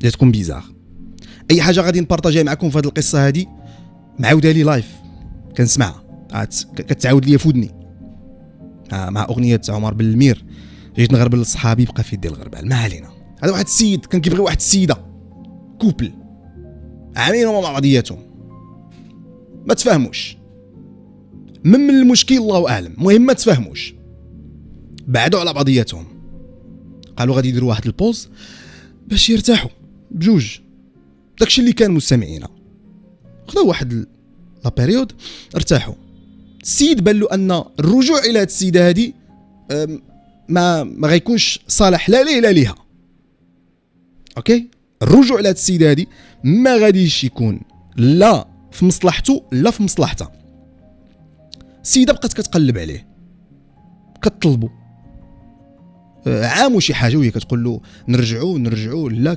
جاتكم بيزار. اي حاجه غادي نبارطاجيها معكم في هذه القصه هذه معاودها لي لايف كنسمعها كتعاود لي في ودني مع اغنيه عمر بالمير جيت نغربل لصحابي بقى في يدي الغربال. ما علينا. هذا واحد السيد كان كيبغي واحد السيده كوبل عامين مع بعضياتهم ما تفاهموش. من المشكل الله اعلم. المهم ما تفاهموش بعدوا على بعضياتهم. قالوا غادي يديروا واحد البوز باش يرتاحوا بجوج. داكشي اللي كان مستمعينا خداو واحد لا بيريود ارتاحوا. السيد بان له ان الرجوع الى هذه السيده هذه ما غيكونش صالح لا ليه لا ليها. اوكي الرجوع الى هذه السيده هذه ما غاديش يكون لا في مصلحته لا في مصلحتها. السيده بقات كتقلب عليه كتطلبوا عام شي حاجه وهي كتقول له نرجعوا لا